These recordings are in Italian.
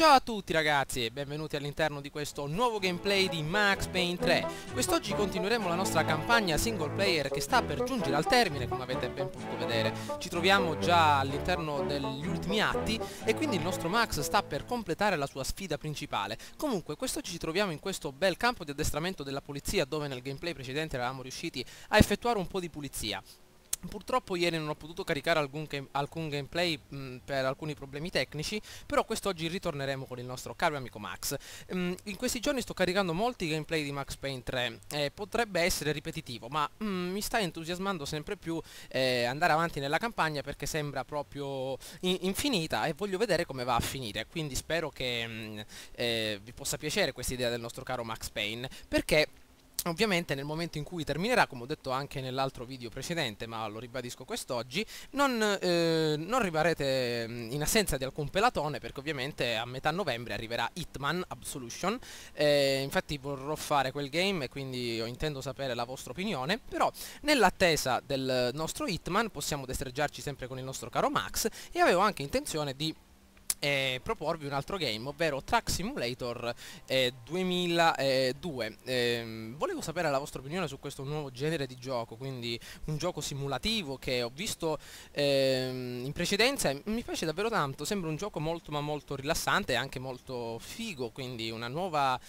Ciao a tutti ragazzi e benvenuti all'interno di questo nuovo gameplay di Max Payne 3. Quest'oggi continueremo la nostra campagna single player che sta per giungere al termine, come avete ben potuto vedere. Ci troviamo già all'interno degli ultimi atti e quindi il nostro Max sta per completare la sua sfida principale. Comunque quest'oggi ci troviamo in questo bel campo di addestramento della polizia dove nel gameplay precedente eravamo riusciti a effettuare un po' di pulizia. Purtroppo ieri non ho potuto caricare alcun gameplay per alcuni problemi tecnici, però quest'oggi ritorneremo con il nostro caro amico Max. In questi giorni sto caricando molti gameplay di Max Payne 3, potrebbe essere ripetitivo, ma mi sta entusiasmando sempre più andare avanti nella campagna perché sembra proprio infinita e voglio vedere come va a finire, quindi spero che vi possa piacere questa idea del nostro caro Max Payne, perché ovviamente nel momento in cui terminerà, come ho detto anche nell'altro video precedente, ma lo ribadisco quest'oggi, non rimarrete in assenza di alcun pelatone, perché ovviamente a metà novembre arriverà Hitman Absolution. Infatti vorrò fare quel game e quindi intendo sapere la vostra opinione, però nell'attesa del nostro Hitman possiamo destreggiarci sempre con il nostro caro Max e avevo anche intenzione di proporvi un altro game, ovvero Truck Simulator 2002. Volevo sapere la vostra opinione su questo nuovo genere di gioco, quindi un gioco simulativo che ho visto in precedenza e mi piace davvero tanto. Sembra un gioco molto ma molto rilassante e anche molto figo, quindi una nuova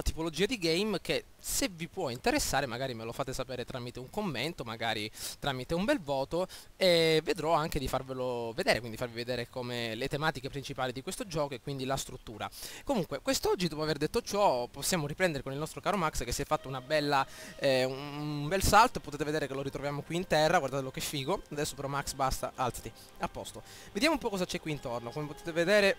tipologia di game che, se vi può interessare, magari me lo fate sapere tramite un commento, magari tramite un bel voto, e vedrò anche di farvelo vedere, quindi farvi vedere come le tematiche principali di questo gioco e quindi la struttura. Comunque, quest'oggi, dopo aver detto ciò, possiamo riprendere con il nostro caro Max che si è fatto una bella, un bel salto. Potete vedere che lo ritroviamo qui in terra, guardatelo che figo. Adesso però Max basta, alzati, a posto. Vediamo un po' cosa c'è qui intorno. Come potete vedere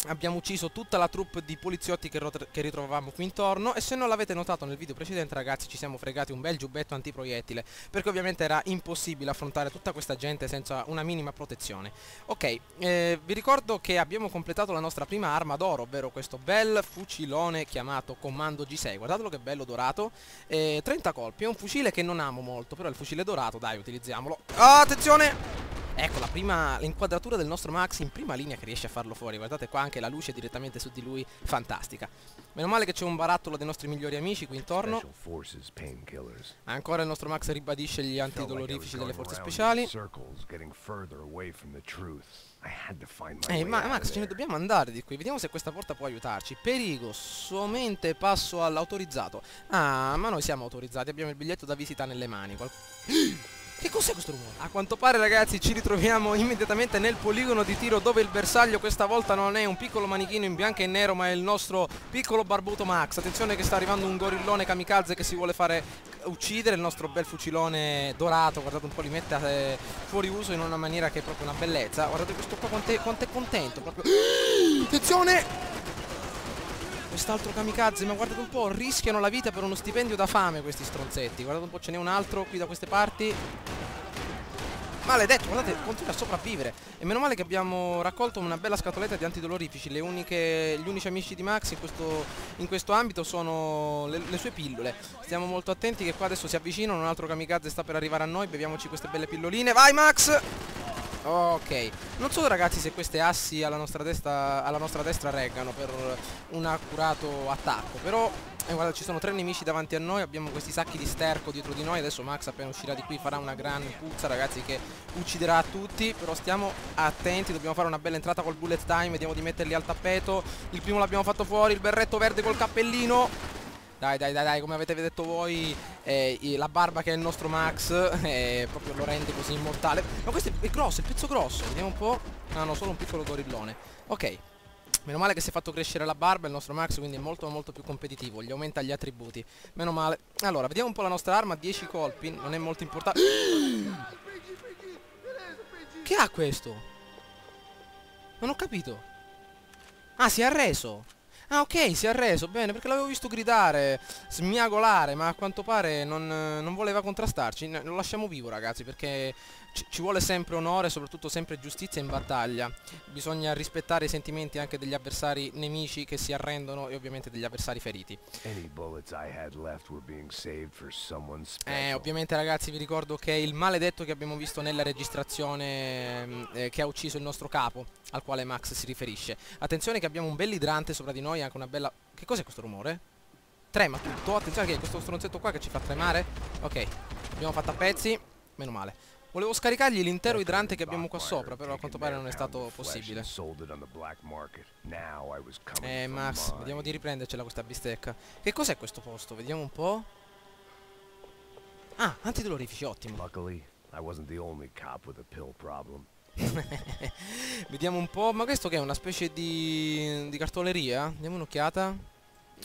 abbiamo ucciso tutta la troupe di poliziotti che ritrovavamo qui intorno, e se non l'avete notato nel video precedente ragazzi, ci siamo fregati un bel giubbetto antiproiettile, perché ovviamente era impossibile affrontare tutta questa gente senza una minima protezione. Ok, vi ricordo che abbiamo completato la nostra prima arma d'oro, ovvero questo bel fucilone chiamato Comando G6. Guardatelo che bello dorato, 30 colpi, è un fucile che non amo molto, però il fucile dorato, dai, utilizziamolo. Attenzione! Ecco l'inquadratura del nostro Max in prima linea che riesce a farlo fuori. Guardate qua, anche la luce direttamente su di lui, fantastica. Meno male che c'è un barattolo dei nostri migliori amici qui intorno. Ancora il nostro Max ribadisce gli antidolorifici delle forze speciali. Ma Max, ce ne dobbiamo andare di qui. Vediamo se questa porta può aiutarci. Perigo, somente passo all'autorizzato. Ah, ma noi siamo autorizzati, abbiamo il biglietto da visita nelle mani. Che cos'è questo rumore? A quanto pare ragazzi ci ritroviamo immediatamente nel poligono di tiro, dove il bersaglio questa volta non è un piccolo manichino in bianco e nero, ma è il nostro piccolo barbuto Max. Attenzione che sta arrivando un gorillone kamikaze che si vuole fare uccidere. Il nostro bel fucilone dorato, guardate un po', li mette fuori uso in una maniera che è proprio una bellezza. Guardate questo qua quanto è contento proprio. Attenzione! Quest'altro kamikaze, ma guardate un po', rischiano la vita per uno stipendio da fame questi stronzetti. Guardate un po', ce n'è un altro qui da queste parti. Maledetto, guardate, continua a sopravvivere. E meno male che abbiamo raccolto una bella scatoletta di antidolorifici. Gli unici amici di Max in questo ambito sono le sue pillole. Stiamo molto attenti che qua adesso si avvicinano. Un altro kamikaze sta per arrivare a noi. Beviamoci queste belle pilloline. Vai Max! Ok, non so ragazzi se queste assi alla nostra destra reggano per un accurato attacco, però guarda, ci sono 3 nemici davanti a noi, abbiamo questi sacchi di sterco dietro di noi. Adesso Max appena uscirà di qui farà una gran puzza ragazzi che ucciderà tutti, però stiamo attenti, dobbiamo fare una bella entrata col bullet time, vediamo di metterli al tappeto. Il primo l'abbiamo fatto fuori, il berretto verde col cappellino. Dai, come avete detto voi, la barba che è il nostro Max proprio lo rende così immortale. Ma questo è grosso, il pezzo grosso. Vediamo un po'. Ah no, solo un piccolo gorillone. Ok, meno male che si è fatto crescere la barba il nostro Max, quindi è molto molto più competitivo. Gli aumenta gli attributi, meno male. Allora, vediamo un po' la nostra arma, 10 colpi, non è molto importante. Che ha questo? Non ho capito. Ah, si è arreso. Ah ok, si è arreso, bene, perché l'avevo visto gridare, smiagolare, ma a quanto pare non voleva contrastarci. Lo lasciamo vivo ragazzi, perché ci vuole sempre onore, soprattutto sempre giustizia in battaglia. Bisogna rispettare i sentimenti anche degli avversari nemici che si arrendono e ovviamente degli avversari feriti. Ovviamente ragazzi vi ricordo che il maledetto che abbiamo visto nella registrazione che ha ucciso il nostro capo al quale Max si riferisce. Attenzione che abbiamo un bell'idrante sopra di noi, anche una bella... Che cos'è questo rumore? Trema tutto, attenzione che è questo stronzetto qua che ci fa tremare. Ok, abbiamo fatto a pezzi, meno male. Volevo scaricargli l'intero idrante che abbiamo qua sopra, però a quanto pare non è stato possibile. Max, vediamo di riprendercela questa bistecca. Che cos'è questo posto? Vediamo un po'. Ah, antidolorifici, ottimo. Vediamo un po'. Ma questo che è? Una specie di cartoleria? Diamo un'occhiata.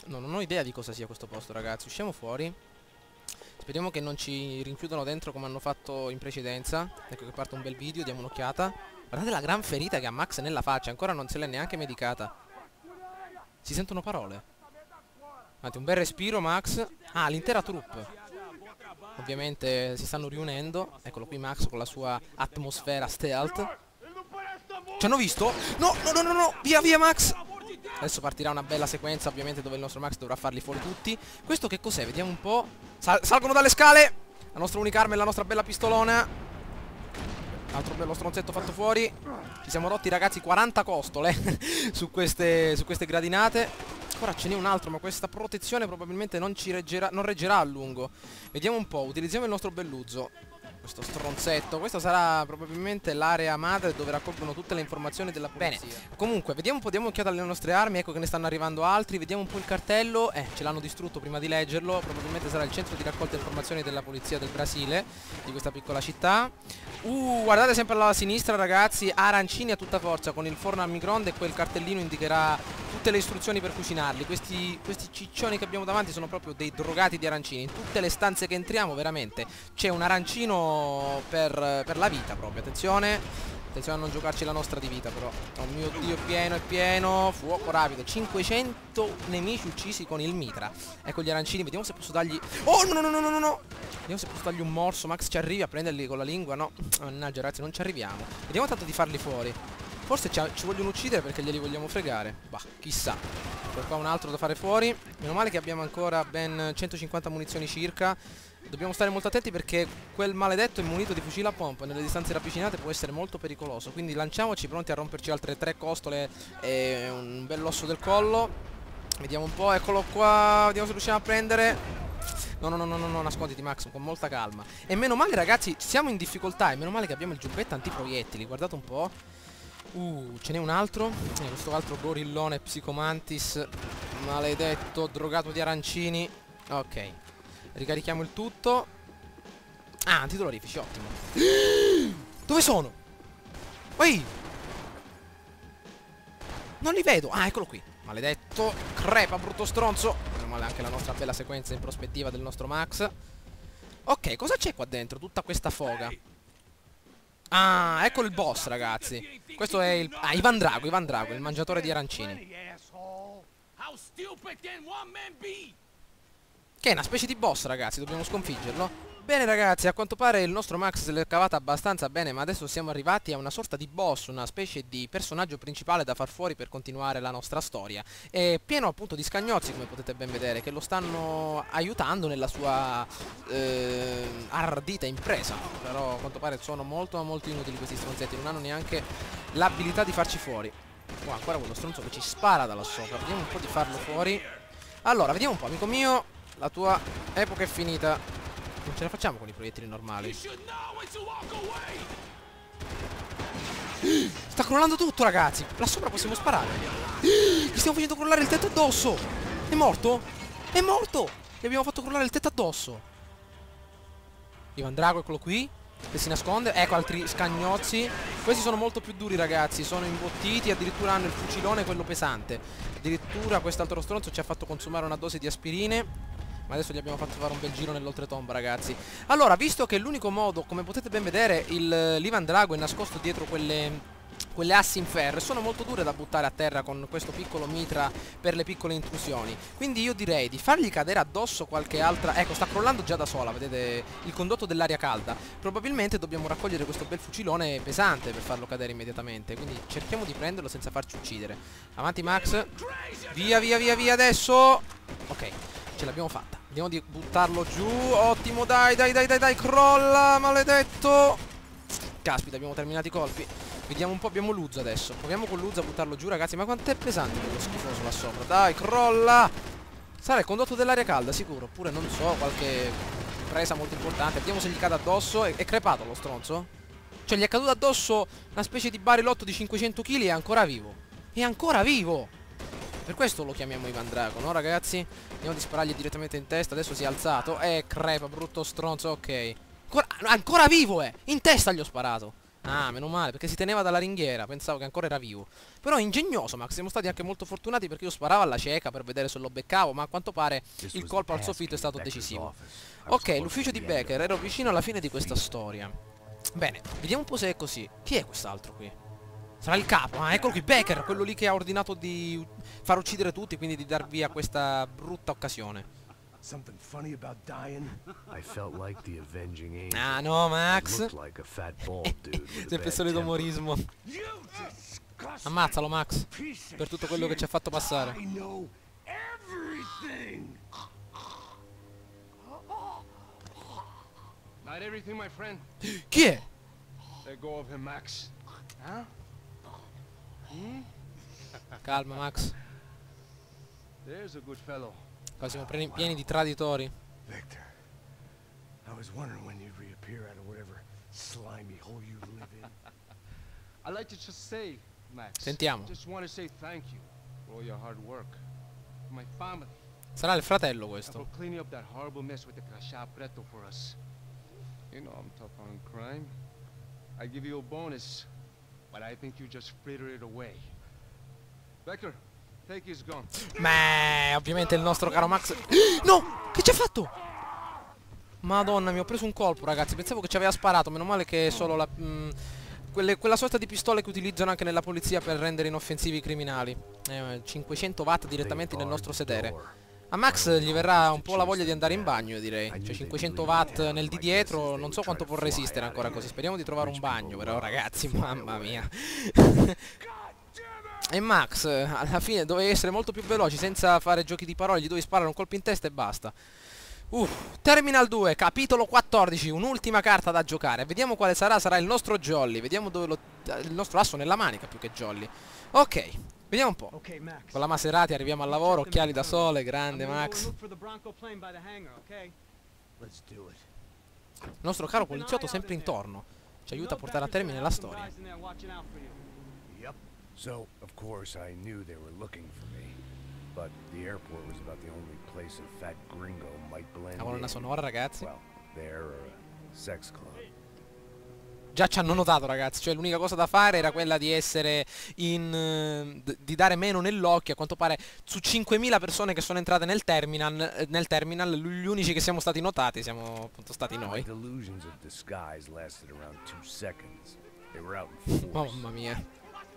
No, non ho idea di cosa sia questo posto, ragazzi. Usciamo fuori. Speriamo che non ci rinchiudano dentro come hanno fatto in precedenza. Ecco che parte un bel video, diamo un'occhiata. Guardate la gran ferita che ha Max nella faccia. Ancora non se l'è neanche medicata. Si sentono parole. Guardate, un bel respiro, Max. Ah, l'intera troupe. Ovviamente si stanno riunendo. Eccolo qui Max con la sua atmosfera stealth. Ci hanno visto? No, no, no, no, no. Via, via Max. Adesso partirà una bella sequenza ovviamente dove il nostro Max dovrà farli fuori tutti. Questo che cos'è? Vediamo un po'. Salgono dalle scale. La nostra unica arma è la nostra bella pistolona. Altro bello stronzetto fatto fuori. Ci siamo rotti ragazzi 40 costole su queste gradinate. Ora ce n'è un altro, ma questa protezione probabilmente non reggerà a lungo. Vediamo un po', utilizziamo il nostro belluzzo. Questo stronzetto. Questa sarà probabilmente l'area madre dove raccolgono tutte le informazioni della polizia. Bene, comunque, vediamo un po', diamo un'occhiata alle nostre armi. Ecco che ne stanno arrivando altri. Vediamo un po' il cartello. Ce l'hanno distrutto prima di leggerlo. Probabilmente sarà il centro di raccolta informazioni della polizia del Brasile, di questa piccola città. Guardate sempre alla sinistra ragazzi. Arancini a tutta forza con il forno al microonde, e quel cartellino indicherà tutte le istruzioni per cucinarli. Questi ciccioni che abbiamo davanti sono proprio dei drogati di arancini. In tutte le stanze che entriamo veramente c'è un arancino per la vita proprio. Attenzione a non giocarci la nostra di vita però. Oh mio Dio, è pieno. Fuoco rapido. 500 nemici uccisi con il mitra. Ecco gli arancini. Vediamo se posso dargli... Oh no no no no no no. Vediamo se posso dargli un morso. Max ci arrivi a prenderli con la lingua? No. Mannaggia ragazzi, non ci arriviamo. Vediamo tanto di farli fuori. Forse ci vogliono uccidere perché glieli vogliamo fregare. Bah, chissà. Per qua un altro da fare fuori. Meno male che abbiamo ancora ben 150 munizioni circa. Dobbiamo stare molto attenti perché quel maledetto immunito di fucile a pompa nelle distanze ravvicinate può essere molto pericoloso. Quindi lanciamoci pronti a romperci altre 3 costole e un bell'osso del collo. Vediamo un po', eccolo qua. Vediamo se riusciamo a prendere. No, no, no, no, no, nasconditi Max, con molta calma. E meno male ragazzi, siamo in difficoltà. E meno male che abbiamo il giubbetto antiproiettili. Guardate un po'. Ce n'è un altro. Questo altro gorillone psicomantis maledetto, drogato di arancini. Ok, ricarichiamo il tutto. Ah, antidolorifici, ottimo. Dove sono? Ehi! Non li vedo. Ah, eccolo qui. Maledetto. Crepa, brutto stronzo. Meno male anche la nostra bella sequenza in prospettiva del nostro Max. Ok, cosa c'è qua dentro? Tutta questa foga. Ah, ecco il boss ragazzi. Questo è il... Ah, Ivan Drago, il mangiatore di arancini. Che è una specie di boss ragazzi, dobbiamo sconfiggerlo. Bene ragazzi, a quanto pare il nostro Max se l'è cavata abbastanza bene, ma adesso siamo arrivati a una sorta di boss, una specie di personaggio principale da far fuori per continuare la nostra storia. È pieno appunto di scagnozzi, come potete ben vedere, che lo stanno aiutando nella sua ardita impresa. Però a quanto pare sono molto inutili questi stronzetti, non hanno neanche l'abilità di farci fuori. Wow, ancora quello stronzo che ci spara dalla sopra. Vediamo un po' di farlo fuori. Allora, vediamo un po', amico mio, la tua epoca è finita. Non ce la facciamo con i proiettili normali. Sta crollando tutto ragazzi. Là sopra possiamo sparare. Gli stiamo facendo crollare il tetto addosso. È morto? È morto. Gli abbiamo fatto crollare il tetto addosso. Ivan Drago, eccolo qui, che si nasconde. Ecco altri scagnozzi. Questi sono molto più duri ragazzi. Sono imbottiti. Addirittura hanno il fucilone, quello pesante. Addirittura quest'altro stronzo ci ha fatto consumare una dose di aspirine. Ma adesso gli abbiamo fatto fare un bel giro nell'oltretomba ragazzi. Allora, visto che l'unico modo, come potete ben vedere, l'Ivan Drago è nascosto dietro quelle assi in ferro e sono molto dure da buttare a terra con questo piccolo mitra per le piccole intrusioni. Quindi io direi di fargli cadere addosso qualche altra... Ecco, sta crollando già da sola, vedete il condotto dell'aria calda. Probabilmente dobbiamo raccogliere questo bel fucilone pesante per farlo cadere immediatamente. Quindi cerchiamo di prenderlo senza farci uccidere. Avanti Max. Via, via, via, via adesso. Ok, ce l'abbiamo fatta. Vediamo di buttarlo giù. Ottimo, dai, dai, dai, dai, dai, crolla, maledetto. Caspita, abbiamo terminato i colpi. Vediamo un po', abbiamo Luz adesso. Proviamo con Luz a buttarlo giù, ragazzi. Ma quanto è pesante quello schifoso là sopra. Dai, crolla! Sarà il condotto dell'aria calda, sicuro. Oppure, non so, qualche presa molto importante. Vediamo se gli cade addosso. È crepato lo stronzo? Cioè, gli è caduto addosso una specie di barilotto di 500 kg e è ancora vivo. È ancora vivo! Per questo lo chiamiamo Ivan Drago, no, ragazzi? Andiamo di sparargli direttamente in testa. Adesso si è alzato. Crepa, brutto stronzo, ok. Ancora vivo, In testa gli ho sparato. Ah, meno male, perché si teneva dalla ringhiera. Pensavo che ancora era vivo. Però è ingegnoso, Max. Siamo stati anche molto fortunati perché io sparavo alla cieca per vedere se lo beccavo. Ma a quanto pare il colpo al soffitto è stato decisivo. Ok, l'ufficio di Becker. Ero vicino alla fine di questa storia. Bene, vediamo un po' se è così. Chi è quest'altro qui? Sarà il capo. Ah, eccolo qui, Becker. Quello lì che ha ordinato di far uccidere tutti. Quindi di dar via questa brutta occasione. Something funny about dying? I felt like the avenging angel. Ah no, Max. Like a fat bald dude with sempre il solito umorismo. Ammazzalo, Max. Per tutto quello che ci ha fatto passare. I know everything. Not everything, my friend. Chi è? Let go of him, Max. Huh? Calma, Max. There's a good fellow. Qua siamo pieni di traditori. Victor, I was wondering when you'd reappear out of whatever slimy hole you live in. I'd like to just say, Max. Sentiamo. Just want to say thank you for all your hard work. For my family. Sarà il fratello And questo. for cleaning up that horrible mess with the Crasha Preto for us. You know I'm tough on crime. I give you a bonus, but I think you just fritter it away. Becker, take his gun. Beh, ovviamente il nostro caro Max. No! Che ci ha fatto? Madonna, mi ho preso un colpo, ragazzi. Pensavo che ci aveva sparato. Meno male che è solo la... quella sorta di pistole che utilizzano anche nella polizia per rendere inoffensivi i criminali. 500 watt direttamente nel nostro sedere. A Max gli verrà un po' la voglia di andare in bagno, direi. Cioè 500 watt nel di dietro, non so quanto può resistere ancora così. Speriamo di trovare un bagno, però, ragazzi, mamma mia. E Max, alla fine dovevi essere molto più veloci, senza fare giochi di parole, gli dovevi sparare un colpo in testa e basta. Terminal 2, capitolo 14, un'ultima carta da giocare. Vediamo quale sarà, sarà il nostro Jolly. Vediamo dove il nostro asso nella manica più che Jolly. Ok, vediamo un po'. Con la Maserati arriviamo al lavoro, occhiali da sole, grande Max. Il nostro caro poliziotto sempre intorno. Ci aiuta a portare a termine la storia. Yep. So, of course, I knew they were looking for me. But the airport was about the only place a fat gringo might blend La colonna in. sonora, ragazzi. Well, there or a sex club. Già ci hanno notato, ragazzi. Cioè l'unica cosa da fare era quella di essere in... di dare meno nell'occhio. A quanto pare su 5.000 persone che sono entrate nel terminal, gli unici che siamo stati notati siamo appunto stati noi. The delusions of disguise lasted around 2 seconds. They were out in force. Mamma mia.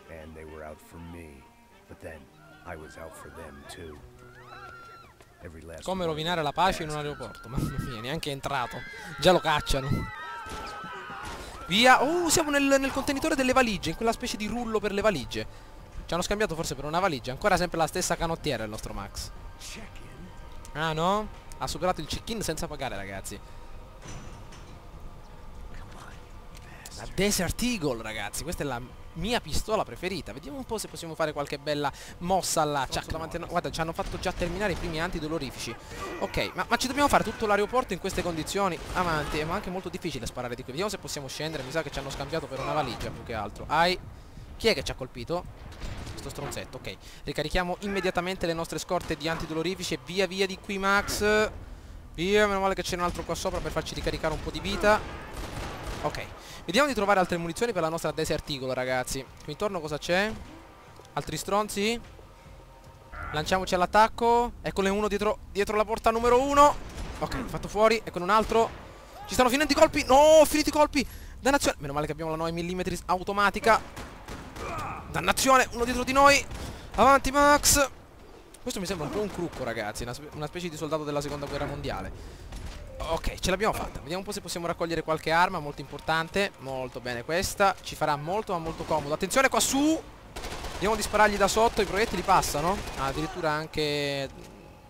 And they were out for me. But then I was out for them too. Every last Come one rovinare of la them pace in un bastards. aeroporto. Mamma mia, neanche è entrato. Già lo cacciano. Via. Oh, siamo nel contenitore delle valigie, in quella specie di rullo per le valigie. Ci hanno scambiato forse per una valigia. Ancora sempre la stessa canottiera il nostro Max. Ah no? Ha superato il check-in senza pagare, ragazzi. La Desert Eagle, ragazzi. Questa è la mia pistola preferita. Vediamo un po' se possiamo fare qualche bella mossa là. Guarda, ci hanno fatto già terminare i primi antidolorifici. Ok, ma ci dobbiamo fare tutto l'aeroporto in queste condizioni? Avanti, ma anche molto difficile sparare di qui. Vediamo se possiamo scendere. Mi sa che ci hanno scambiato per una valigia più che altro. Chi è che ci ha colpito? Questo stronzetto, ok. Ricarichiamo immediatamente le nostre scorte di antidolorifici e via via di qui, Max. Via, meno male che c'è un altro qua sopra per farci ricaricare un po' di vita. Ok, vediamo di trovare altre munizioni per la nostra Desert Eagle, ragazzi. Qui intorno cosa c'è? Altri stronzi? Lanciamoci all'attacco. Eccone uno dietro la porta numero 1. Ok, fatto fuori. Eccone un altro. Ci stanno finendo i colpi. No, ho finito i colpi. Dannazione. Meno male che abbiamo la 9 mm automatica. Dannazione, uno dietro di noi. Avanti, Max. Questo mi sembra un po' un crucco, ragazzi. Una specie di soldato della seconda guerra mondiale. Ok, ce l'abbiamo fatta. Vediamo un po' se possiamo raccogliere qualche arma. Molto importante. Molto bene questa. Ci farà molto ma molto comodo. Attenzione qua su. Vediamo di sparargli da sotto. I proiettili passano. Addirittura anche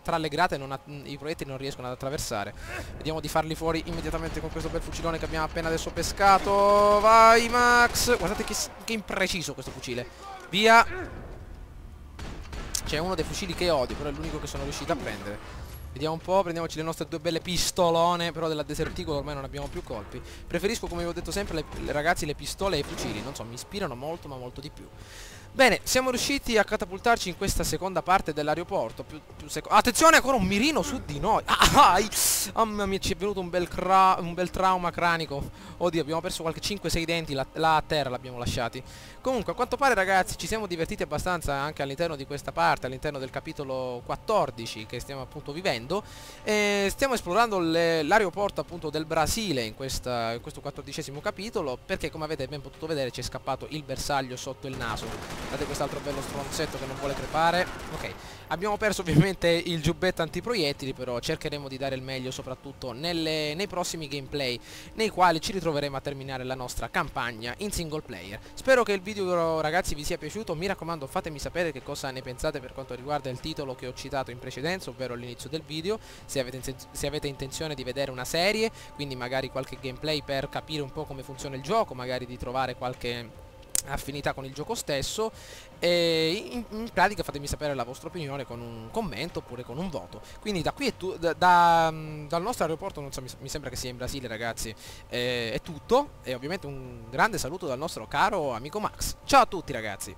tra le grate i proiettili non riescono ad attraversare. Vediamo di farli fuori immediatamente con questo bel fucilone che abbiamo appena adesso pescato. Vai Max! Guardate che impreciso questo fucile. Via! C'è uno dei fucili che odio, però è l'unico che sono riuscito a prendere. Vediamo un po', prendiamoci le nostre 2 belle pistolone, però della Desert Eagle ormai non abbiamo più colpi. Preferisco, come vi ho detto sempre, ragazzi, le pistole e i fucili, non so, mi ispirano molto ma molto di più. Bene, siamo riusciti a catapultarci in questa seconda parte dell'aeroporto. Attenzione, ancora un mirino su di noi. Mamma mia, ci è venuto un bel trauma cranico. Oddio, abbiamo perso qualche 5-6 denti là a terra, l'abbiamo lasciati. Comunque, a quanto pare, ragazzi, ci siamo divertiti abbastanza anche all'interno di questa parte, all'interno del capitolo 14 che stiamo appunto vivendo. Stiamo esplorando l'aeroporto appunto del Brasile in questo 14° capitolo, perché come avete ben potuto vedere ci è scappato il bersaglio sotto il naso. Guardate quest'altro bello stronzetto che non vuole crepare. Ok, abbiamo perso ovviamente il giubbetto antiproiettili, però cercheremo di dare il meglio soprattutto nei prossimi gameplay, nei quali ci ritroveremo a terminare la nostra campagna in single player. Spero che il video, ragazzi, vi sia piaciuto. Mi raccomando, fatemi sapere che cosa ne pensate per quanto riguarda il titolo che ho citato in precedenza, ovvero all'inizio del video, se avete intenzione di vedere una serie, quindi magari qualche gameplay per capire un po' come funziona il gioco, magari di trovare qualche affinità con il gioco stesso, e in pratica fatemi sapere la vostra opinione con un commento oppure con un voto. Quindi da qui dal nostro aeroporto, non so, mi sembra che sia in Brasile, ragazzi, è tutto, e ovviamente un grande saluto dal nostro caro amico Max. Ciao a tutti, ragazzi.